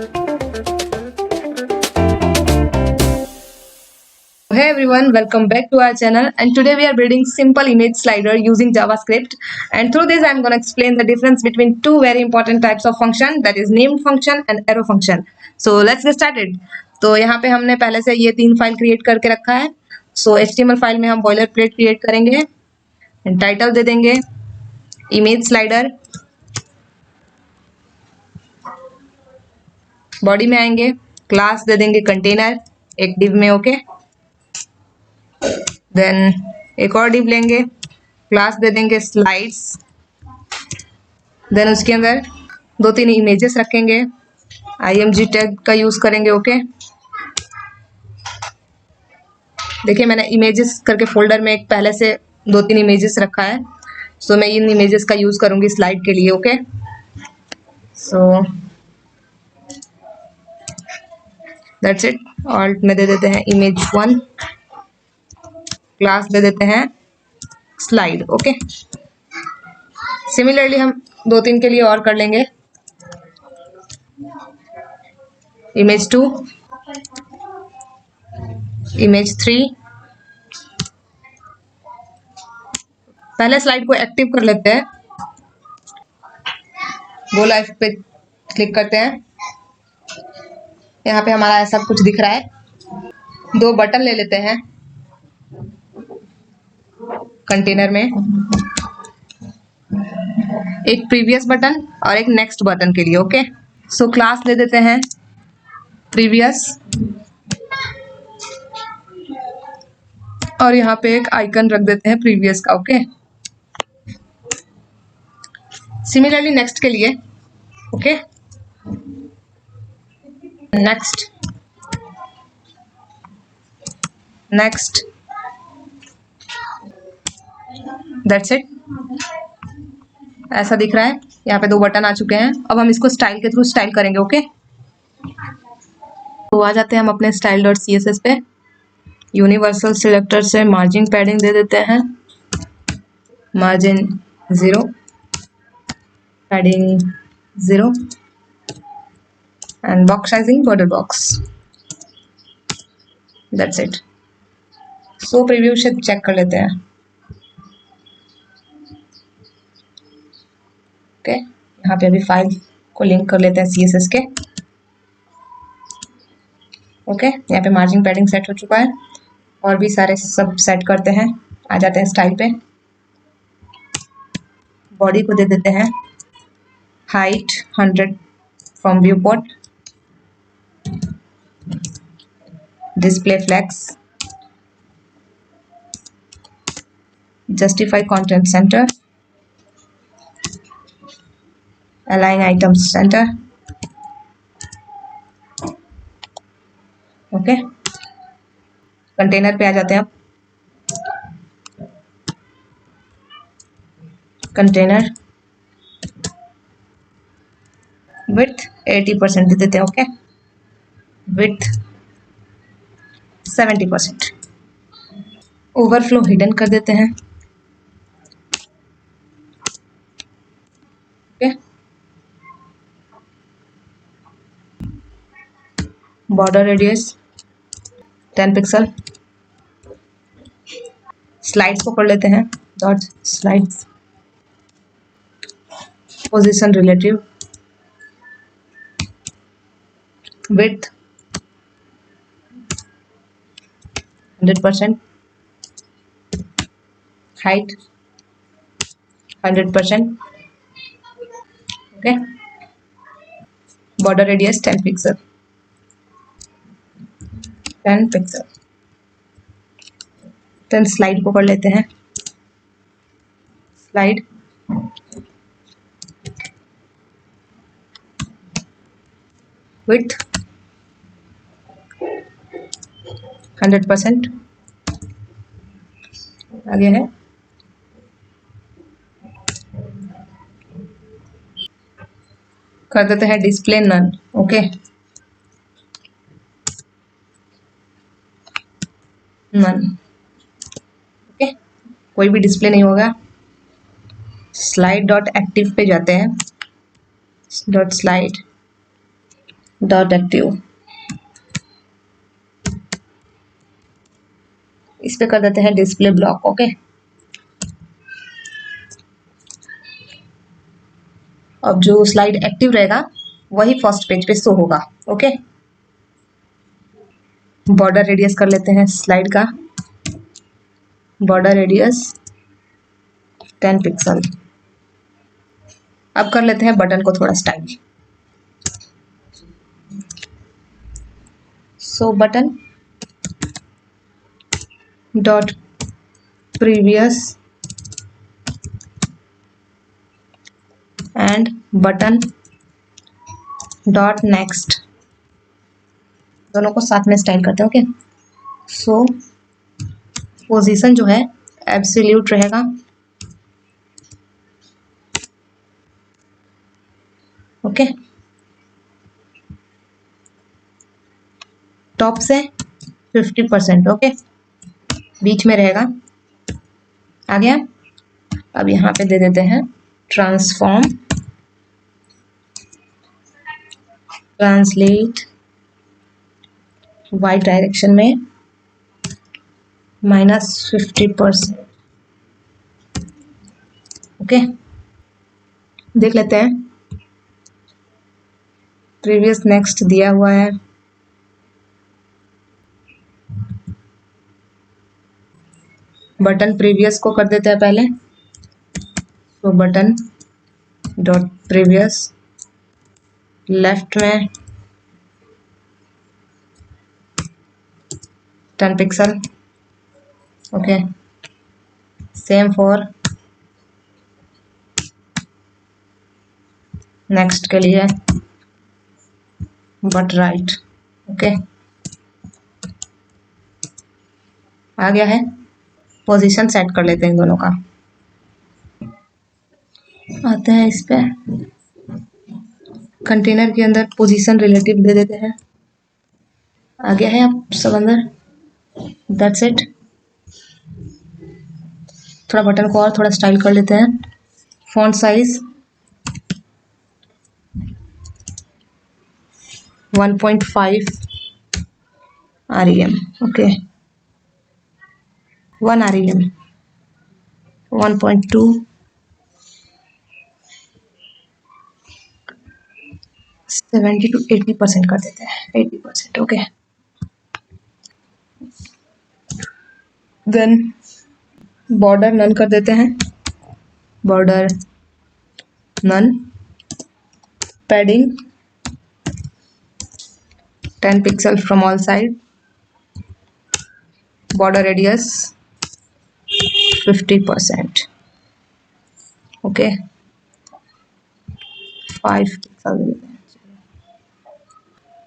Hey everyone, welcome back to our channel, and today we are building simple image slider using JavaScript. And through this I'm going to explain the difference between two very important types of function, that is named function and arrow function. So let's get started. तो यहाँ पे हमने पहले से ये 3 file create करके रखा है. So HTML फाइल में हम बॉयलर प्लेट क्रिएट करेंगे एंड टाइटल दे देंगे इमेज स्लाइडर. बॉडी में आएंगे, क्लास दे देंगे कंटेनर एक डिव में. ओके, देन एक और डिव लेंगे, क्लास दे देंगे स्लाइड्स. देन उसके अंदर 2-3 इमेजेस रखेंगे, img टैग का यूज करेंगे. ओके, देखिए मैंने इमेजेस करके फोल्डर में एक पहले से 2-3 इमेजेस रखा है. सो मैं इन इमेजेस का यूज करूंगी स्लाइड के लिए. Okay, so that's it. Alt में दे देते हैं image1, क्लास दे देते हैं स्लाइड. ओके, सिमिलरली हम 2-3 के लिए और कर लेंगे. image2, image3. पहले स्लाइड को एक्टिव कर लेते हैं. गो लाइव पे क्लिक करते हैं. यहाँ पे हमारा ऐसा कुछ दिख रहा है. 2 बटन ले लेते हैं कंटेनर में, एक प्रीवियस बटन और एक नेक्स्ट बटन के लिए. ओके, सो क्लास ले देते हैं प्रीवियस और यहाँ पे एक आइकन रख देते हैं प्रीवियस का. ओके, सिमिलरली नेक्स्ट के लिए. Okay, next, next, that's it. ऐसा दिख रहा है. यहाँ पे 2 बटन आ चुके हैं. अब हम इसको स्टाइल के थ्रू स्टाइल करेंगे. ओके, तो आ जाते हैं हम अपने style.css पे. यूनिवर्सल सिलेक्टर से मार्जिन पैडिंग दे देते हैं, margin 0, padding 0 and box sizing border box. That's it. So preview से चेक कर लेते हैं. ओके, यहाँ पे अभी फाइल को लिंक कर लेते हैं CSS के. ओके, यहाँ पे मार्जिन पैडिंग सेट हो चुका है और भी सारे सब सेट करते हैं. आ जाते हैं स्टाइल पे. बॉडी को दे देते हैं height 100 from viewport, display flex, justify content center, align items center. Okay, container पे आ जाते हैं. कंटेनर विड्थ 80% दे देते हैं. Okay, width 70%. ओवरफ्लो हिडन कर देते हैं. Okay, border radius 10 pixel. Slides को कर लेते हैं dot slides, position relative, width 100%, height 100%. Okay, border radius 10 pixel, 10 pixel. Then slide को कर लेते हैं स्लाइड, विड्थ 100%. आगे है कर देते हैं display none. Okay, none. Okay, कोई भी डिस्प्ले नहीं होगा. स्लाइड डॉट एक्टिव पे जाते हैं, डॉट स्लाइड डॉट एक्टिव, इस पे कर देते हैं डिस्प्ले ब्लॉक। ओके, अब जो स्लाइड एक्टिव रहेगा वही फर्स्ट पेज पे शो होगा। ओके, बॉर्डर रेडियस कर लेते हैं स्लाइड का, बॉर्डर रेडियस 10 पिक्सल। अब कर लेते हैं बटन को थोड़ा style. So button dot previous and button dot next, दोनों को साथ में स्टाइल करते हैं। ओके, सो पोजीशन जो है एब्सोल्यूट रहेगा। ओके, टॉप से 50%। ओके, बीच में रहेगा। आ गया। अब यहाँ पे दे देते हैं ट्रांसफॉर्म, ट्रांसलेट वाई डायरेक्शन में -50%। ओके, देख लेते हैं। प्रीवियस नेक्स्ट दिया हुआ है, बटन प्रीवियस को कर देते हैं पहले। तो बटन डॉट प्रीवियस लेफ्ट में 10 pixel. Okay, same for next के लिए, बट राइट। ओके, आ गया है। पोजीशन सेट कर लेते हैं दोनों का। आते हैं इस पे, कंटेनर के अंदर पोजीशन रिलेटिव दे देते हैं। आ गया है आप सब अंदर। That's it. थोड़ा बटन को और थोड़ा स्टाइल कर लेते हैं। Font size 1.5 REM। Okay, 1 REM, 1.2, 70 to 80% कर देते हैं। 80%। ओके, देन बॉर्डर नन कर देते हैं। Border none, padding 10 pixel from all side, border radius 50%। Okay, 5 pixel दे देते हैं।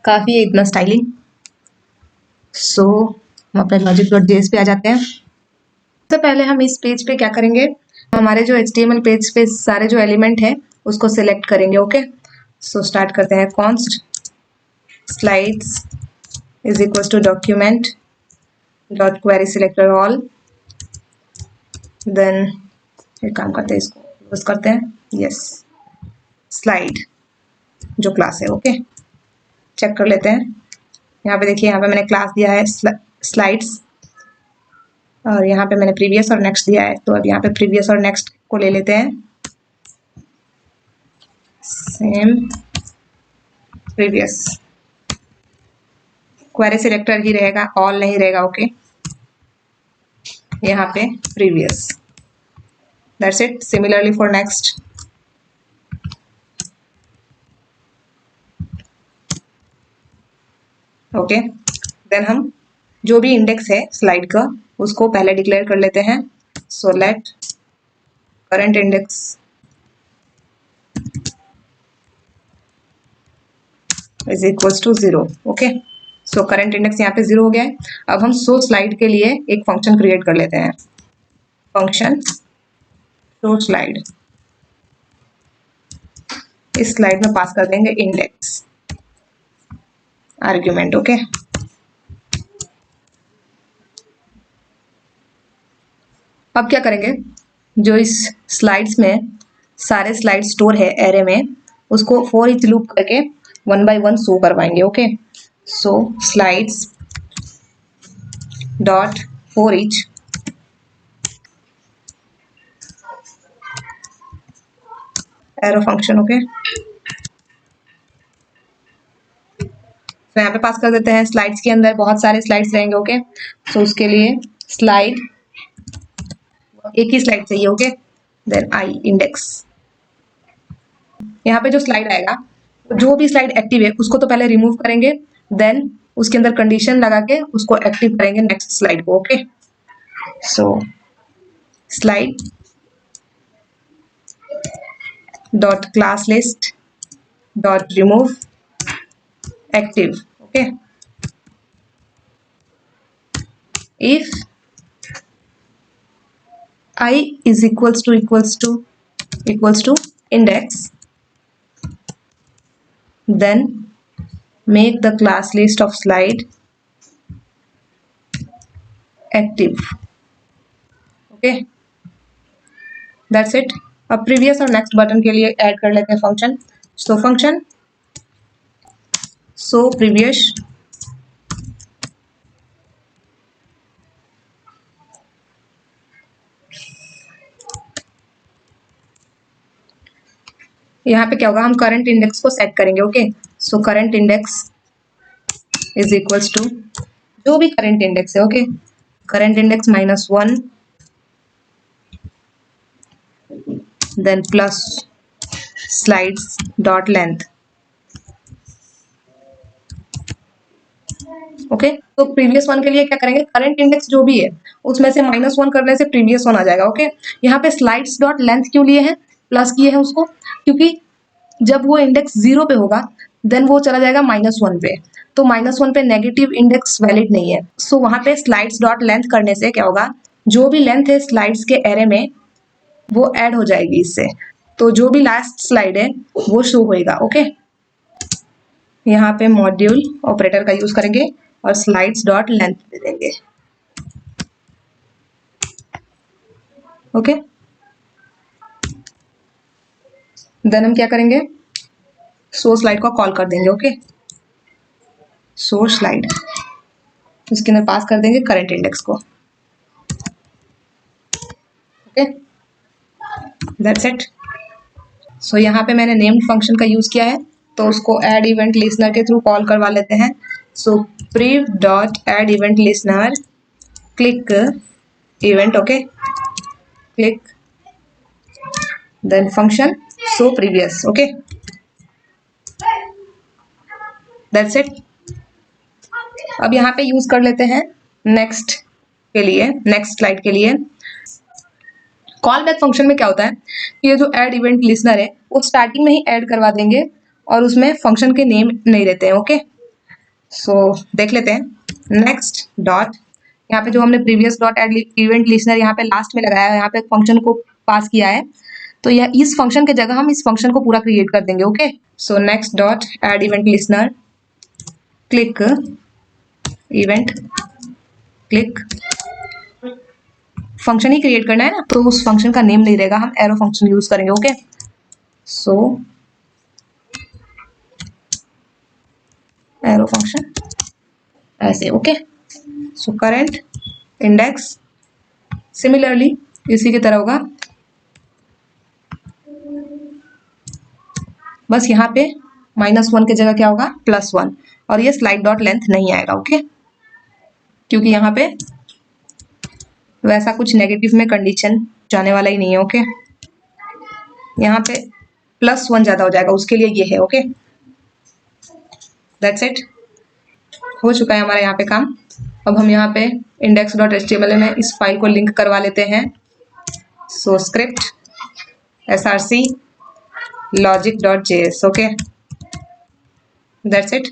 काफ़ी है इतना स्टाइलिंग। सो हम अपने लॉजिक डॉट जेएस पे आ जाते हैं। सबसे पहले हम इस पेज पे क्या करेंगे, हमारे जो HTML पेज पे सारे जो एलिमेंट है उसको सिलेक्ट करेंगे। ओके, सो स्टार्ट करते हैं। Const slides is equal to document dot query selector all. Then एक काम करते हैं, इसको क्लोज करते हैं। यस, स्लाइड जो क्लास है। ओके, चेक कर लेते हैं। यहाँ पे देखिए, यहाँ पे मैंने क्लास दिया है स्लाइड्स, और यहाँ पे मैंने प्रीवियस और नेक्स्ट दिया है। तो अब यहाँ पे प्रीवियस और नेक्स्ट को ले लेते हैं। सेम प्रीवियस, क्वेरी सिलेक्टर ही रहेगा, ऑल नहीं रहेगा। ओके, यहाँ पे previous. That's it. Similarly for next. Okay, then हम जो भी इंडेक्स है स्लाइड का उसको पहले डिक्लेयर कर लेते हैं। So let current index is equals to 0। Okay, so current index यहाँ पे 0 हो गया है। अब हम शो स्लाइड के लिए एक फंक्शन क्रिएट कर लेते हैं। फंक्शन शो स्लाइड, इस स्लाइड में पास कर देंगे इंडेक्स आर्ग्यूमेंट। ओके, अब क्या करेंगे, जो इस स्लाइड्स में सारे स्लाइड स्टोर है एरे में, उसको फॉर ईच लूप करके वन बाय वन शो करवाएंगे। Okay, so slides dot for each arrow function. Okay, तो यहाँ पे पास कर देते हैं। स्लाइड्स के अंदर बहुत सारे स्लाइड्स रहेंगे। ओके, सो उसके लिए स्लाइड, एक ही स्लाइड चाहिए। Okay, then i index. यहाँ पे जो स्लाइड आएगा, जो भी स्लाइड एक्टिव है उसको तो पहले रिमूव करेंगे, देन उसके अंदर कंडीशन लगा के उसको एक्टिव करेंगे नेक्स्ट स्लाइड को। Okay, so slide dot class list dot remove active. Okay, if I is equals to index, then make the class list of slide active। Okay, that's it. अब previous और next button के लिए add कर लेते हैं function. So function so previous यहाँ पे क्या होगा, हम करंट इंडेक्स को सेट करेंगे। Okay, so current index is equals to जो भी करंट इंडेक्स है। Okay, current index -1 then plus slides dot length. Okay, तो प्रीवियस वन के लिए क्या करेंगे, करंट इंडेक्स जो भी है उसमें से -1 करने से प्रीवियस वन आ जाएगा। ओके, यहाँ पे स्लाइड्स डॉट लेंथ क्यों लिए हैं, प्लस किए हैं उसको, क्योंकि जब वो इंडेक्स 0 पे होगा देन वो चला जाएगा -1 पे, तो -1 पे नेगेटिव इंडेक्स वैलिड नहीं है। सो वहां पे स्लाइड्स डॉट लेंथ करने से क्या होगा, जो भी लेंथ है स्लाइड्स के एरे में वो ऐड हो जाएगी इससे, तो जो भी लास्ट स्लाइड है वो शो होएगा। ओके, यहाँ पे मॉड्यूल ऑपरेटर का यूज करेंगे और स्लाइड्स डॉट लेंथ दे देंगे। ओके, देन हम क्या करेंगे, सो स्लाइड को कॉल कर देंगे। ओके, सो स्लाइड, इसके अंदर पास कर देंगे करंट इंडेक्स को। Okay, that's it. सो यहाँ पे मैंने नेम्ड फंक्शन का यूज किया है, तो उसको ऐड इवेंट लिसनर के थ्रू कॉल करवा लेते हैं। So prev dot add event listener click event. Okay, click then function so previous. Okay, that's it. अब यहाँ पे यूज कर लेते हैं नेक्स्ट के लिए, नेक्स्ट स्लाइड के लिए। कॉल बैक फंक्शन में क्या होता है कि ये जो ऐड इवेंट लिसनर है वो स्टार्टिंग में ही ऐड करवा देंगे और उसमें फंक्शन के नेम नहीं रहते हैं। ओके, सो देख लेते हैं नेक्स्ट डॉट, यहाँ पे जो हमने previous dot add event listener यहाँ पे लास्ट में लगाया है, यहाँ पे फंक्शन को पास किया है, तो यह इस फंक्शन की जगह हम इस फंक्शन को पूरा क्रिएट कर देंगे। Okay, so next dot add event listener click event click, function ही क्रिएट करना है ना, तो उस फंक्शन का नेम नहीं रहेगा, हम एरो फंक्शन यूज करेंगे। ओके, सो एरो फंक्शन ऐसे। Okay, so current index similarly इसी की तरह होगा, बस यहाँ पे -1 की जगह क्या होगा +1, और ये स्लाइड डॉट लेंथ नहीं आएगा। ओके, क्योंकि यहाँ पे वैसा कुछ नेगेटिव में कंडीशन जाने वाला ही नहीं है। ओके, यहाँ पे +1 ज्यादा हो जाएगा, उसके लिए ये है। ओके, दैट्स इट, हो चुका है हमारा यहाँ पे काम। अब हम यहाँ पे index.html में इस फाइल को लिंक करवा लेते हैं। सो script src logic.js। Okay, that's it,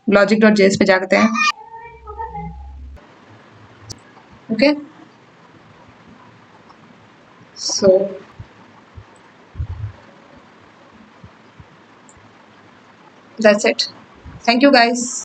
logic.js पे जाते हैं। Okay, so that's it, thank you guys.